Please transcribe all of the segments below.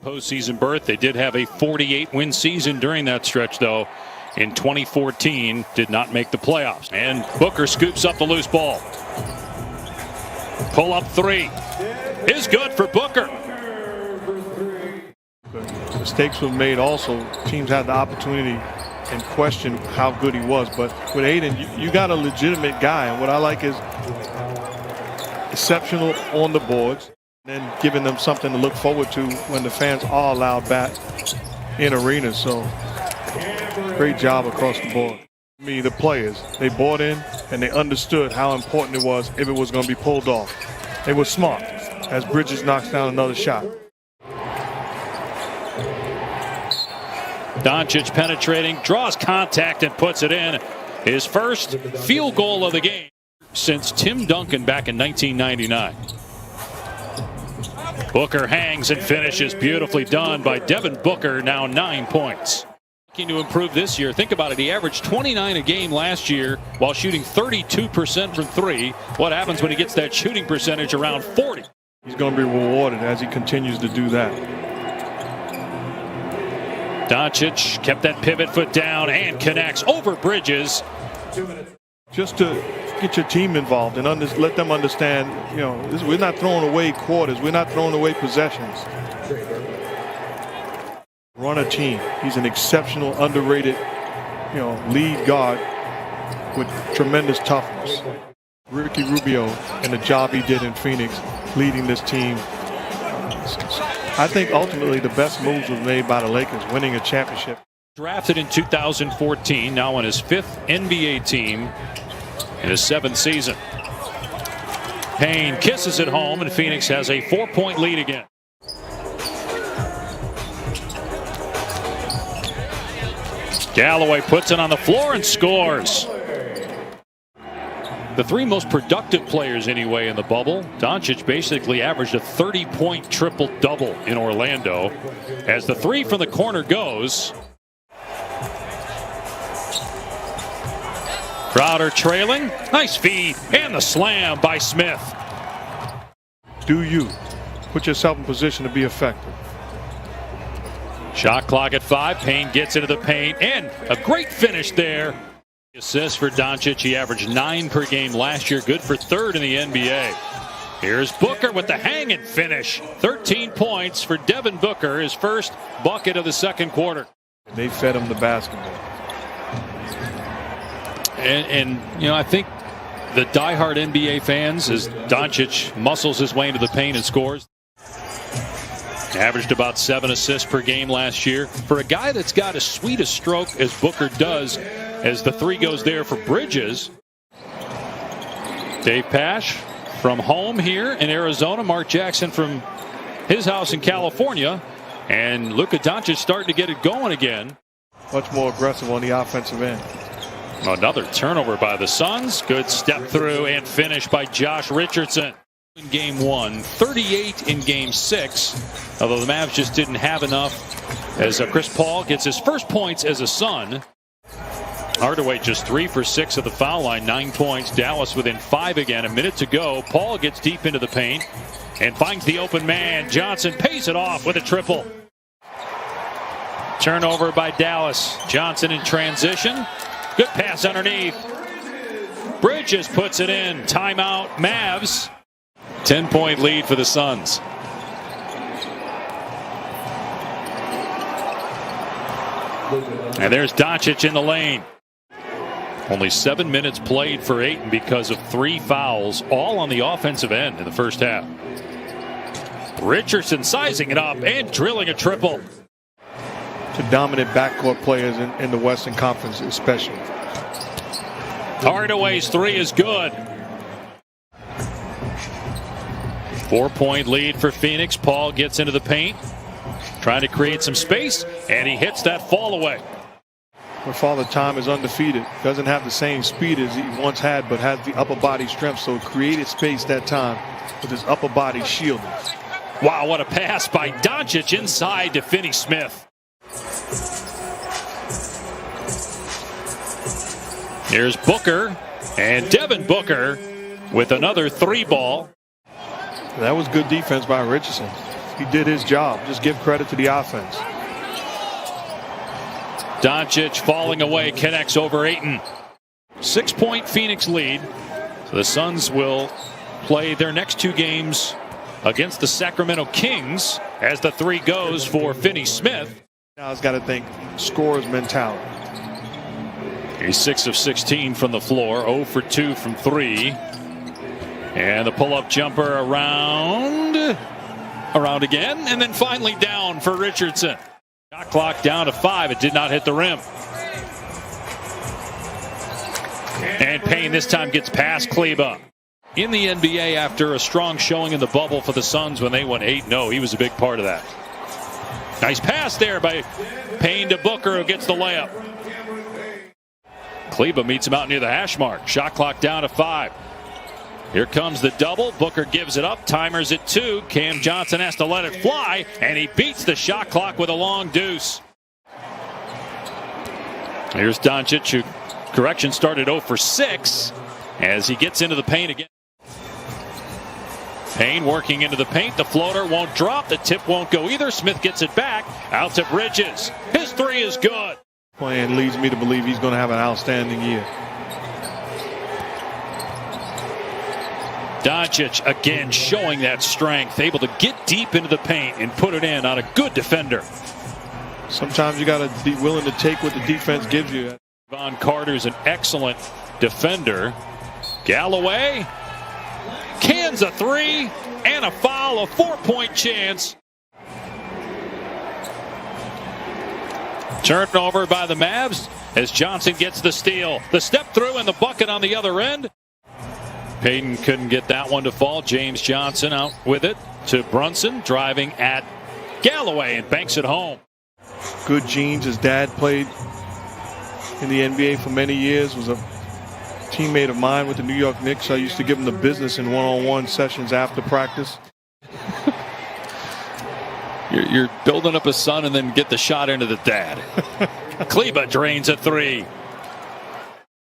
Postseason berth. They did have a 48-win season during that stretch, though. In 2014, did not make the playoffs. And Booker scoops up the loose ball. Pull up three is good for Booker. Mistakes were made also. Teams had the opportunity and questioned how good he was. But with Aiden, you got a legitimate guy. And what I like is exceptional on the boards, and then giving them something to look forward to when the fans are allowed back in arenas. So great job across the board. The players, they bought in and they understood how important it was if it was going to be pulled off. They were smart as Bridges knocks down another shot. Doncic penetrating, draws contact and puts it in. His first field goal of the game since Tim Duncan back in 1999. Booker hangs and finishes. Beautifully done by Devin Booker, now 9 points. Looking to improve this year. Think about it. He averaged 29 a game last year while shooting 32% from three. What happens when he gets that shooting percentage around 40? He's going to be rewarded as he continues to do that. Doncic kept that pivot foot down and connects over Bridges. Just to get your team involved and let them understand, we're not throwing away quarters. We're not throwing away possessions. Run a team. He's an exceptional, underrated, lead guard with tremendous toughness. Ricky Rubio and the job he did in Phoenix, leading this team. I think ultimately the best moves were made by the Lakers, winning a championship. Drafted in 2014, now on his 5th NBA team in his 7th season. Payne kisses it home, and Phoenix has a 4-point lead again. Galloway puts it on the floor and scores. The three most productive players anyway in the bubble. Doncic basically averaged a 30-point triple-double in Orlando. As the three from the corner goes. Crowder trailing. Nice feed. And the slam by Smith. Do you put yourself in position to be effective? Shot clock at 5. Payne gets into the paint. And a great finish there. Assists for Doncic. He averaged 9 per game last year. Good for 3rd in the NBA. Here's Booker with the hang and finish. 13 points for Devin Booker. His first bucket of the second quarter. They fed him the basketball. And I think the diehard NBA fans, as Doncic muscles his way into the paint and scores. Averaged about 7 assists per game last year. For a guy that's got as sweet a stroke as Booker does, as the three goes there for Bridges. Dave Pasch from home here in Arizona. Mark Jackson from his house in California. And Luka Doncic starting to get it going again. Much more aggressive on the offensive end. Another turnover by the Suns. Good step through and finish by Josh Richardson. In game 1, 38 in game 6. Although the Mavs just didn't have enough, as Chris Paul gets his first points as a Sun. Hardaway just 3 for 6 at the foul line, 9 points. Dallas within 5 again. A minute to go. Paul gets deep into the paint and finds the open man. Johnson pays it off with a triple. Turnover by Dallas. Johnson in transition. Good pass underneath. Bridges puts it in. Timeout, Mavs. 10-point lead for the Suns. And there's Doncic in the lane. Only 7 minutes played for Ayton because of 3 fouls, all on the offensive end in the first half. Richardson sizing it up and drilling a triple. To dominant backcourt players in the Western Conference especially. Hardaway's 3 is good. 4-point lead for Phoenix. Paul gets into the paint, trying to create some space, and he hits that fall away. But Father Time is undefeated. Doesn't have the same speed as he once had, but has the upper body strength, so created space that time with his upper body shielding. Wow, what a pass by Doncic inside to Finney Smith. Here's Booker, and Devin Booker with another 3 ball. That was good defense by Richardson. He did his job. Just give credit to the offense. Doncic falling away, connects over Ayton. 6-point Phoenix lead. So the Suns will play their next two games against the Sacramento Kings as the three goes for Finney Smith. Now he's got to think scorer's mentality. He's 6 of 16 from the floor, 0 for 2 from 3. And the pull-up jumper around again, and then finally down for Richardson. Shot clock down to 5. It did not hit the rim. And Payne this time gets past Kleba. In the NBA after a strong showing in the bubble for the Suns when they went 8-0, he was a big part of that. Nice pass there by Payne to Booker, who gets the layup. Kleba meets him out near the hash mark. Shot clock down to 5. Here comes the double. Booker gives it up. Timer's at 2. Cam Johnson has to let it fly, and he beats the shot clock with a long deuce. Here's Doncic, who, correction, started 0 for 6 as he gets into the paint again. Payne working into the paint. The floater won't drop. The tip won't go either. Smith gets it back. Out to Bridges. His three is good. Playing leads me to believe he's going to have an outstanding year. Doncic again showing that strength, able to get deep into the paint and put it in on a good defender. Sometimes you got to be willing to take what the defense gives you. Von Carter's an excellent defender. Galloway cans a three and a foul, a 4-point chance. Turnover by the Mavs as Johnson gets the steal. The step through and the bucket on the other end. Payton couldn't get that one to fall. James Johnson out with it to Brunson, driving at Galloway and banks it home. Good genes. His dad played in the NBA for many years, was a teammate of mine with the New York Knicks. I used to give him the business in one-on-one sessions after practice. You're building up a son and then get the shot into the dad. Kleba drains a three.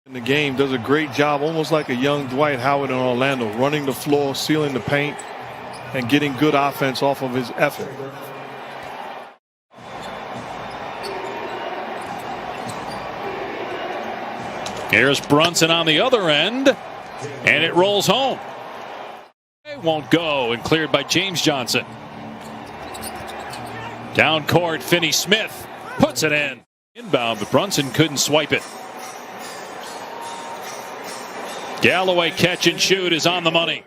In the game, does a great job, almost like a young Dwight Howard in Orlando, running the floor, sealing the paint, and getting good offense off of his effort. Here's Brunson on the other end, and it rolls home. It won't go, and cleared by James Johnson. Down court, Finney Smith puts it in. Inbound, but Brunson couldn't swipe it. Galloway catch and shoot is on the money.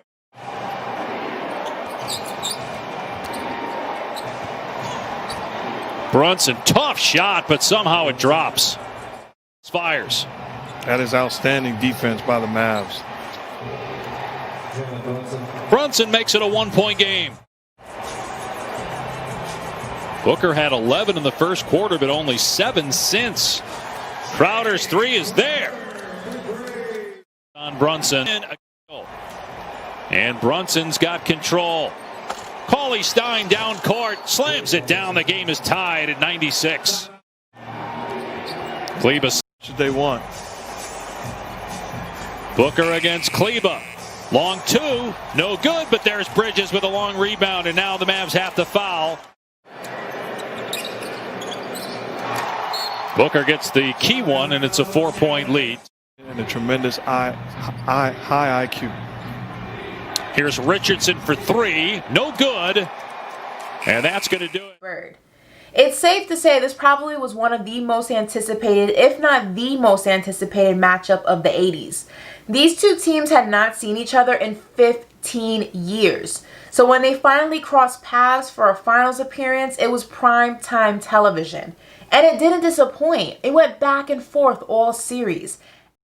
Brunson, tough shot, but somehow it drops. Fires. That is outstanding defense by the Mavs. Brunson makes it a 1-point game. Booker had 11 in the first quarter, but only 7 since. Crowder's three is there. On Brunson. And Brunson's got control. Cauley Stein down court, slams it down. The game is tied at 96. Kleba. Should they want? Booker against Kleba. Long two, no good, but there's Bridges with a long rebound, and now the Mavs have to foul. Booker gets the key one, and it's a 4-point lead. And a tremendous high IQ. Here's Richardson for three, no good, and that's going to do it. It's safe to say this probably was one of the most anticipated, if not the most anticipated matchup of the 80s. These two teams had not seen each other in 15 years. So when they finally crossed paths for a finals appearance, it was prime time television. And it didn't disappoint. It went back and forth all series.